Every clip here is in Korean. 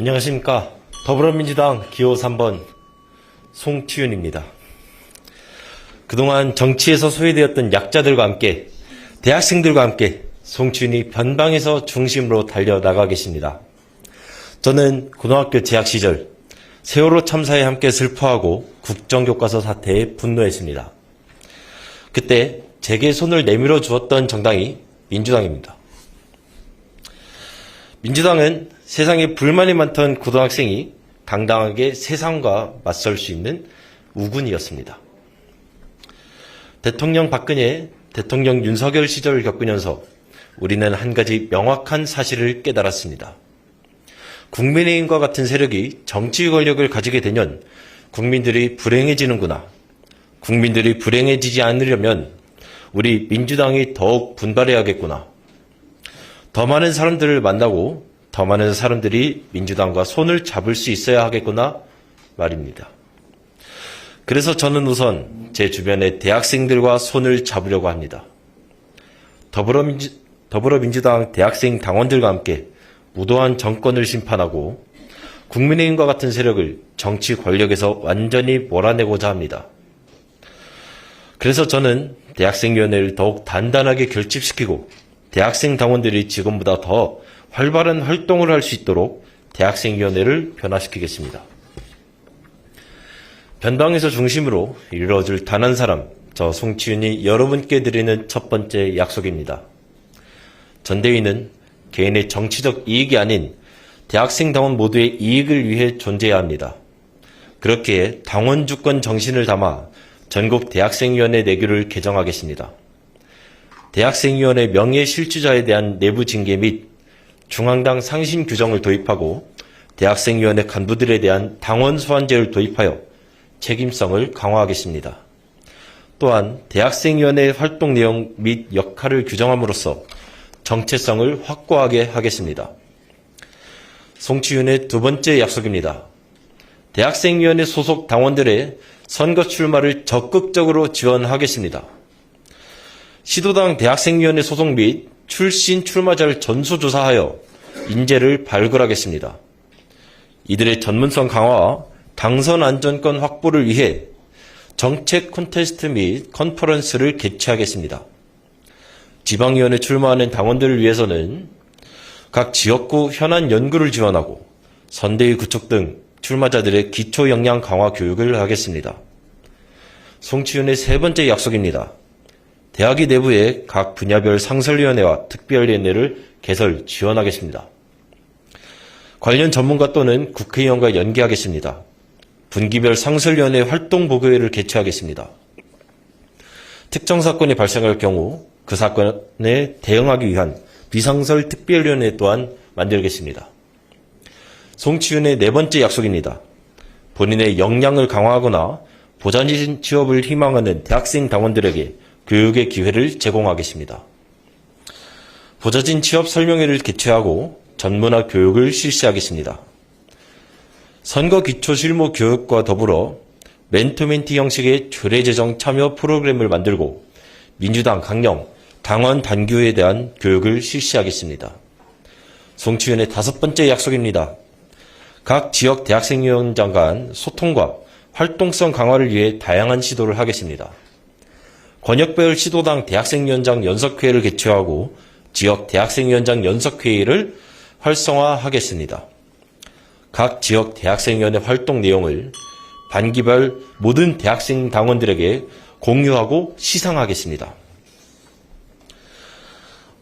안녕하십니까. 더불어민주당 기호 3번 송치윤입니다. 그동안 정치에서 소외되었던 약자들과 함께, 대학생들과 함께 송치윤이 변방에서 중심으로 달려나가 계십니다. 저는 고등학교 재학 시절 세월호 참사에 함께 슬퍼하고 국정교과서 사태에 분노했습니다. 그때 제게 손을 내밀어 주었던 정당이 민주당입니다. 민주당은 세상에 불만이 많던 고등학생이 당당하게 세상과 맞설 수 있는 우군이었습니다. 대통령 박근혜, 대통령 윤석열 시절을 겪으면서 우리는 한 가지 명확한 사실을 깨달았습니다. 국민의힘과 같은 세력이 정치 권력을 가지게 되면 국민들이 불행해지는구나. 국민들이 불행해지지 않으려면 우리 민주당이 더욱 분발해야겠구나. 더 많은 사람들을 만나고 더 많은 사람들이 민주당과 손을 잡을 수 있어야 하겠구나 말입니다. 그래서 저는 우선 제 주변의 대학생들과 손을 잡으려고 합니다. 더불어민주당 대학생 당원들과 함께 무도한 정권을 심판하고 국민의힘과 같은 세력을 정치 권력에서 완전히 몰아내고자 합니다. 그래서 저는 대학생위원회를 더욱 단단하게 결집시키고 대학생 당원들이 지금보다 더 활발한 활동을 할 수 있도록 대학생위원회를 변화시키겠습니다. 변방에서 중심으로 이루어질 단 한 사람, 저 송치윤이 여러분께 드리는 첫 번째 약속입니다. 전대위는 개인의 정치적 이익이 아닌 대학생 당원 모두의 이익을 위해 존재해야 합니다. 그렇기에 당원 주권 정신을 담아 전국 대학생위원회 내규를 개정하겠습니다. 대학생위원회 명예 실추자에 대한 내부 징계 및 중앙당 상신 규정을 도입하고 대학생위원회 간부들에 대한 당원 소환제를 도입하여 책임성을 강화하겠습니다. 또한 대학생위원회 활동 내용 및 역할을 규정함으로써 정체성을 확고하게 하겠습니다. 송치윤의 두 번째 약속입니다. 대학생위원회 소속 당원들의 선거 출마를 적극적으로 지원하겠습니다. 시도당 대학생위원회 소속 및 출신 출마자를 전수조사하여 인재를 발굴하겠습니다. 이들의 전문성 강화와 당선 안전권 확보를 위해 정책 콘테스트 및 컨퍼런스를 개최하겠습니다. 지방위원회 출마하는 당원들을 위해서는 각 지역구 현안 연구를 지원하고 선대위 구축 등 출마자들의 기초 역량 강화 교육을 하겠습니다. 송치윤의 세 번째 약속입니다. 대학위 내부에 각 분야별 상설위원회와 특별위원회를 개설 지원하겠습니다. 관련 전문가 또는 국회의원과 연계하겠습니다. 분기별 상설위원회 활동보고회를 개최하겠습니다. 특정 사건이 발생할 경우 그 사건에 대응하기 위한 비상설 특별위원회 또한 만들겠습니다. 송치윤의 네 번째 약속입니다. 본인의 역량을 강화하거나 보좌진 취업을 희망하는 대학생 당원들에게 교육의 기회를 제공하겠습니다. 보좌진 취업 설명회를 개최하고 전문화 교육을 실시하겠습니다. 선거 기초 실무 교육과 더불어 멘토멘티 형식의 조례제정 참여 프로그램을 만들고 민주당 강령 당원 단교에 대한 교육을 실시하겠습니다. 송치윤의 다섯 번째 약속입니다. 각 지역 대학생위원장 간 소통과 활동성 강화를 위해 다양한 시도를 하겠습니다. 권역별 시도당 대학생위원장 연석회의를 개최하고 지역 대학생위원장 연석회의를 활성화하겠습니다. 각 지역 대학생위원회 활동 내용을 반기별 모든 대학생 당원들에게 공유하고 시상하겠습니다.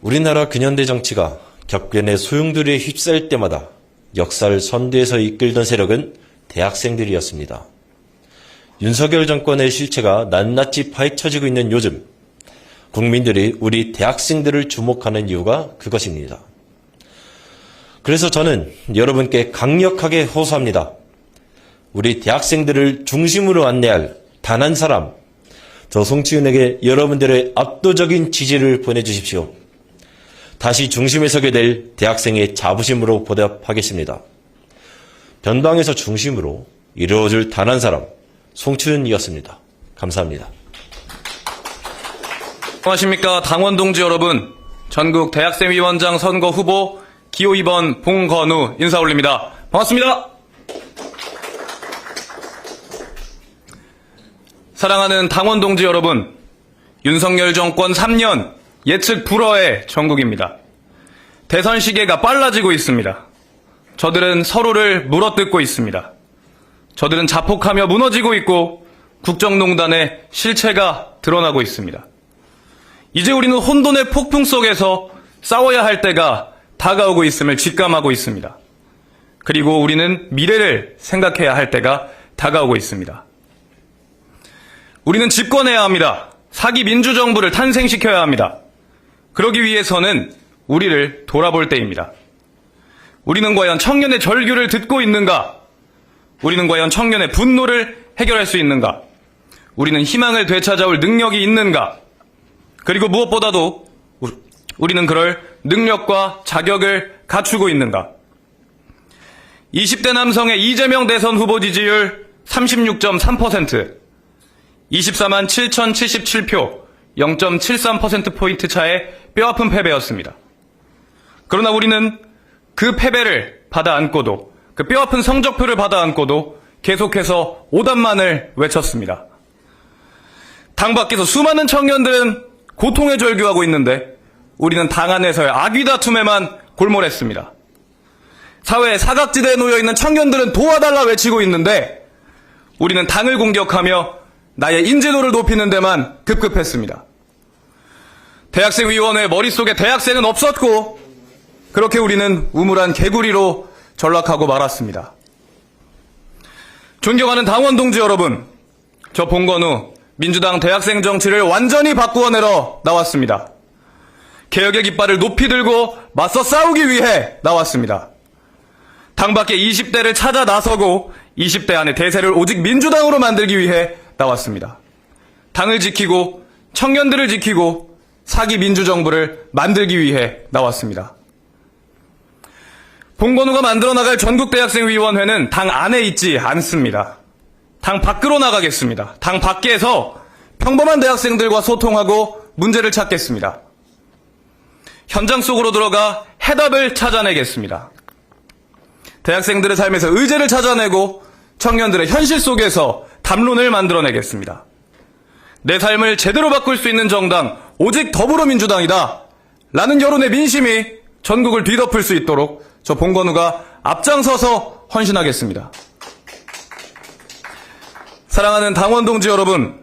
우리나라 근현대 정치가 격변의 소용돌이에 휩싸일 때마다 역사를 선두에서 이끌던 세력은 대학생들이었습니다. 윤석열 정권의 실체가 낱낱이 파헤쳐지고 있는 요즘, 국민들이 우리 대학생들을 주목하는 이유가 그것입니다. 그래서 저는 여러분께 강력하게 호소합니다. 우리 대학생들을 중심으로 안내할 단 한 사람, 저 송치윤에게 여러분들의 압도적인 지지를 보내주십시오. 다시 중심에 서게 될 대학생의 자부심으로 보답하겠습니다. 변방에서 중심으로 이루어질 단 한 사람, 송치윤이었습니다. 감사합니다. 안녕하십니까 당원 동지 여러분. 전국 대학생위원장 선거 후보 기호 2번 봉건우 인사 올립니다. 반갑습니다. 사랑하는 당원 동지 여러분, 윤석열 정권 3년 예측 불허의 정국입니다. 대선 시계가 빨라지고 있습니다. 저들은 서로를 물어뜯고 있습니다. 저들은 자폭하며 무너지고 있고 국정농단의 실체가 드러나고 있습니다. 이제 우리는 혼돈의 폭풍 속에서 싸워야 할 때가 다가오고 있음을 직감하고 있습니다. 그리고 우리는 미래를 생각해야 할 때가 다가오고 있습니다. 우리는 집권해야 합니다. 사기 민주정부를 탄생시켜야 합니다. 그러기 위해서는 우리를 돌아볼 때입니다. 우리는 과연 청년의 절규를 듣고 있는가? 우리는 과연 청년의 분노를 해결할 수 있는가? 우리는 희망을 되찾아올 능력이 있는가? 그리고 무엇보다도 우리는 그럴 능력과 자격을 갖추고 있는가? 20대 남성의 이재명 대선 후보 지지율 36.3%, 24만 7,077표, 0.73%포인트 차의 뼈아픈 패배였습니다. 그러나 우리는 그 패배를 받아 안고도, 그 뼈아픈 성적표를 받아 안고도 계속해서 오단만을 외쳤습니다. 당 밖에서 수많은 청년들은 고통에 절규하고 있는데 우리는 당 안에서의 악의 다툼에만 골몰했습니다. 사회의 사각지대에 놓여있는 청년들은 도와달라 외치고 있는데 우리는 당을 공격하며 나의 인지도를 높이는 데만 급급했습니다. 대학생위원회 머릿속에 대학생은 없었고 그렇게 우리는 우물한 개구리로 전락하고 말았습니다. 존경하는 당원 동지 여러분, 저 봉건우 민주당 대학생 정치를 완전히 바꾸어내러 나왔습니다. 개혁의 깃발을 높이 들고 맞서 싸우기 위해 나왔습니다. 당 밖에 20대를 찾아 나서고 20대 안에 대세를 오직 민주당으로 만들기 위해 나왔습니다. 당을 지키고 청년들을 지키고 사기 민주정부를 만들기 위해 나왔습니다. 봉건우가 만들어 나갈 전국대학생위원회는 당 안에 있지 않습니다. 당 밖으로 나가겠습니다. 당 밖에서 평범한 대학생들과 소통하고 문제를 찾겠습니다. 현장 속으로 들어가 해답을 찾아내겠습니다. 대학생들의 삶에서 의제를 찾아내고 청년들의 현실 속에서 담론을 만들어내겠습니다. 내 삶을 제대로 바꿀 수 있는 정당, 오직 더불어민주당이다 라는 여론의 민심이 전국을 뒤덮을 수 있도록 저 봉건우가 앞장서서 헌신하겠습니다. 사랑하는 당원 동지 여러분,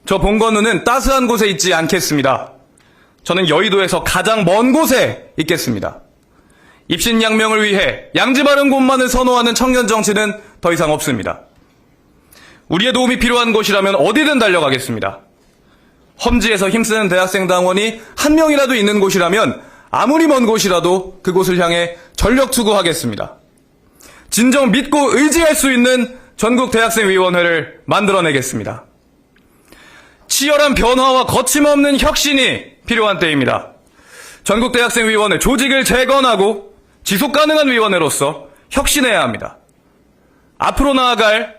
저 봉건우는 따스한 곳에 있지 않겠습니다. 저는 여의도에서 가장 먼 곳에 있겠습니다. 입신양명을 위해 양지 바른 곳만을 선호하는 청년 정치는 더 이상 없습니다. 우리의 도움이 필요한 곳이라면 어디든 달려가겠습니다. 험지에서 힘쓰는 대학생 당원이 한 명이라도 있는 곳이라면 아무리 먼 곳이라도 그곳을 향해 전력 투구하겠습니다. 진정 믿고 의지할 수 있는 전국대학생위원회를 만들어내겠습니다. 치열한 변화와 거침없는 혁신이 필요한 때입니다. 전국대학생위원회 조직을 재건하고 지속가능한 위원회로서 혁신해야 합니다. 앞으로 나아갈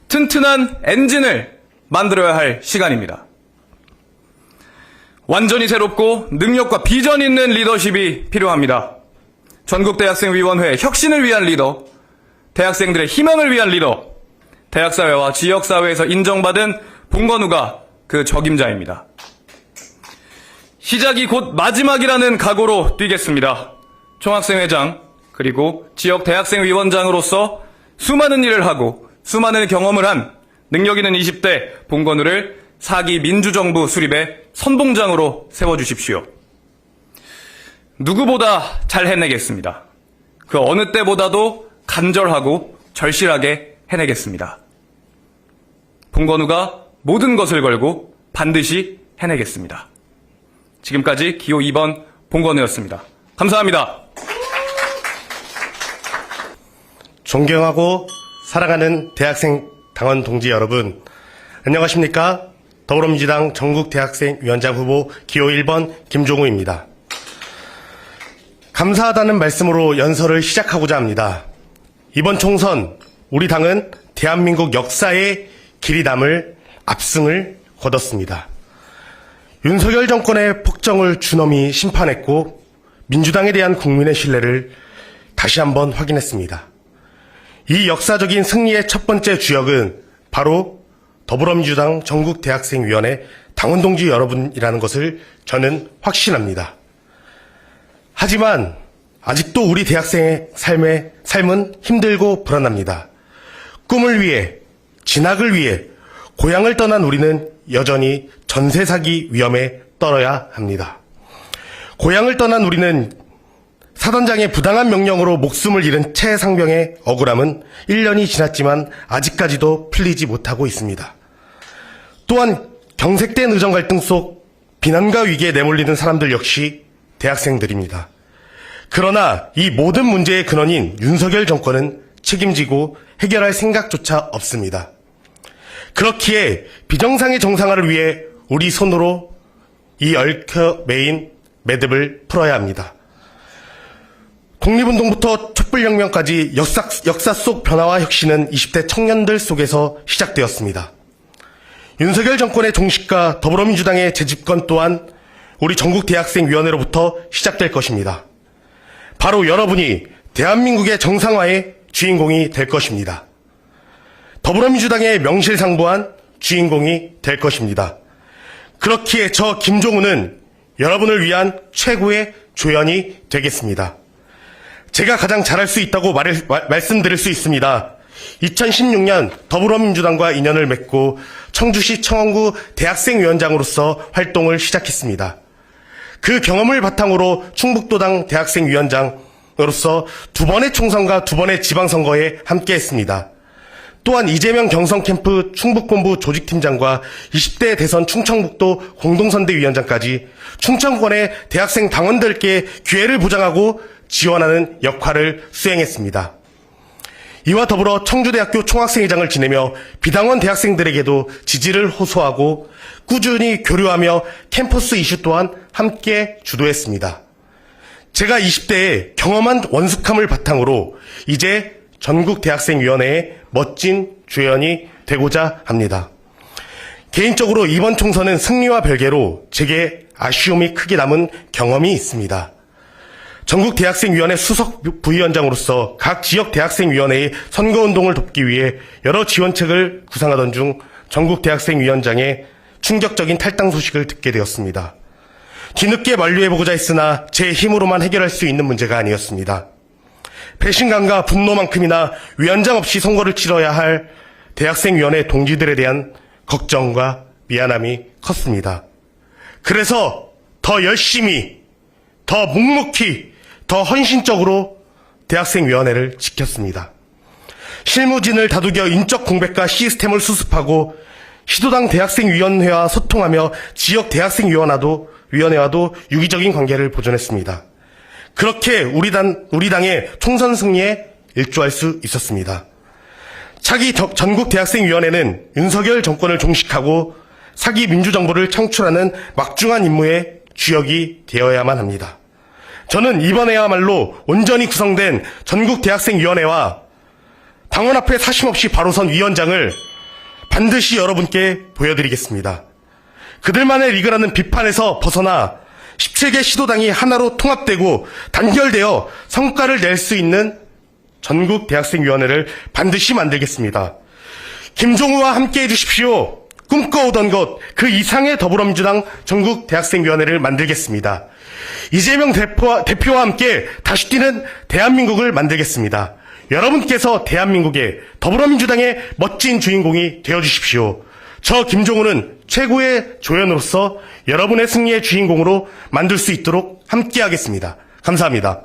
튼튼한 엔진을 만들어야 할 시간입니다. 완전히 새롭고 능력과 비전 있는 리더십이 필요합니다. 전국대학생위원회 혁신을 위한 리더, 대학생들의 희망을 위한 리더, 대학사회와 지역사회에서 인정받은 봉건우가 그 적임자입니다. 시작이 곧 마지막이라는 각오로 뛰겠습니다. 총학생회장 그리고 지역 대학생위원장으로서 수많은 일을 하고 수많은 경험을 한 능력 있는 20대 봉건우를 사기 민주정부 수립의 선봉장으로 세워주십시오. 누구보다 잘 해내겠습니다. 그 어느 때보다도 간절하고 절실하게 해내겠습니다. 봉건우가 모든 것을 걸고 반드시 해내겠습니다. 지금까지 기호 2번 봉건우였습니다. 감사합니다. 존경하고 사랑하는 대학생 당원 동지 여러분, 안녕하십니까? 더불어민주당 전국대학생위원장 후보 기호 1번 김종우입니다. 감사하다는 말씀으로 연설을 시작하고자 합니다. 이번 총선 우리 당은 대한민국 역사에 길이 남을 압승을 거뒀습니다. 윤석열 정권의 폭정을 준엄히 심판했고 민주당에 대한 국민의 신뢰를 다시 한번 확인했습니다. 이 역사적인 승리의 첫 번째 주역은 바로 더불어민주당 전국대학생위원회 당원동지 여러분이라는 것을 저는 확신합니다. 하지만 아직도 우리 대학생의 삶은 힘들고 불안합니다. 꿈을 위해, 진학을 위해 고향을 떠난 우리는 여전히 전세 사기 위험에 떨어야 합니다. 고향을 떠난 우리는 사단장의 부당한 명령으로 목숨을 잃은 최상병의 억울함은 1년이 지났지만 아직까지도 풀리지 못하고 있습니다. 또한 경색된 의정 갈등 속 비난과 위기에 내몰리는 사람들 역시 대학생들입니다. 그러나 이 모든 문제의 근원인 윤석열 정권은 책임지고 해결할 생각조차 없습니다. 그렇기에 비정상의 정상화를 위해 우리 손으로 이 얽혀 매인 매듭을 풀어야 합니다. 독립운동부터 촛불혁명까지 역사 속 변화와 혁신은 20대 청년들 속에서 시작되었습니다. 윤석열 정권의 종식과 더불어민주당의 재집권 또한 우리 전국대학생위원회로부터 시작될 것입니다. 바로 여러분이 대한민국의 정상화의 주인공이 될 것입니다. 더불어민주당의 명실상부한 주인공이 될 것입니다. 그렇기에 저 김종우는 여러분을 위한 최고의 조연이 되겠습니다. 제가 가장 잘할 수 있다고 말씀드릴 수 있습니다. 2016년 더불어민주당과 인연을 맺고 청주시 청원구 대학생위원장으로서 활동을 시작했습니다. 그 경험을 바탕으로 충북도당 대학생위원장으로서 2번의 총선과 2번의 지방선거에 함께했습니다. 또한 이재명 경선 캠프 충북본부 조직팀장과 20대 대선 충청북도 공동선대위원장까지 충청권의 대학생 당원들께 기회를 보장하고 지원하는 역할을 수행했습니다. 이와 더불어 청주대학교 총학생회장을 지내며 비당원 대학생들에게도 지지를 호소하고 꾸준히 교류하며 캠퍼스 이슈 또한 함께 주도했습니다. 제가 20대에 경험한 원숙함을 바탕으로 이제 전국대학생위원회의 멋진 조연이 되고자 합니다. 개인적으로 이번 총선은 승리와 별개로 제게 아쉬움이 크게 남은 경험이 있습니다. 전국대학생위원회 수석 부위원장으로서 각 지역 대학생위원회의 선거운동을 돕기 위해 여러 지원책을 구상하던 중 전국대학생위원장의 충격적인 탈당 소식을 듣게 되었습니다. 뒤늦게 만류해보고자 했으나 제 힘으로만 해결할 수 있는 문제가 아니었습니다. 배신감과 분노만큼이나 위원장 없이 선거를 치러야 할 대학생위원회 동지들에 대한 걱정과 미안함이 컸습니다. 그래서 더 열심히, 더 묵묵히, 더 헌신적으로 대학생위원회를 지켰습니다. 실무진을 다독여 인적 공백과 시스템을 수습하고 시도당 대학생위원회와 소통하며 지역 대학생위원회와도 유기적인 관계를 보존했습니다. 그렇게 우리 당의 총선 승리에 일조할 수 있었습니다. 차기 전국대학생위원회는 윤석열 정권을 종식하고 사기 민주정부를 창출하는 막중한 임무의 주역이 되어야만 합니다. 저는 이번에야말로 온전히 구성된 전국대학생위원회와 당원 앞에 사심없이 바로 선 위원장을 반드시 여러분께 보여드리겠습니다. 그들만의 리그라는 비판에서 벗어나 17개 시도당이 하나로 통합되고 단결되어 성과를 낼 수 있는 전국대학생위원회를 반드시 만들겠습니다. 김종우와 함께 해주십시오. 꿈꿔오던 것 그 이상의 더불어민주당 전국대학생위원회를 만들겠습니다. 이재명 대표와 함께 다시 뛰는 대한민국을 만들겠습니다. 여러분께서 대한민국의 더불어민주당의 멋진 주인공이 되어주십시오. 저 김종우는 최고의 조연으로서 여러분의 승리의 주인공으로 만들 수 있도록 함께하겠습니다. 감사합니다.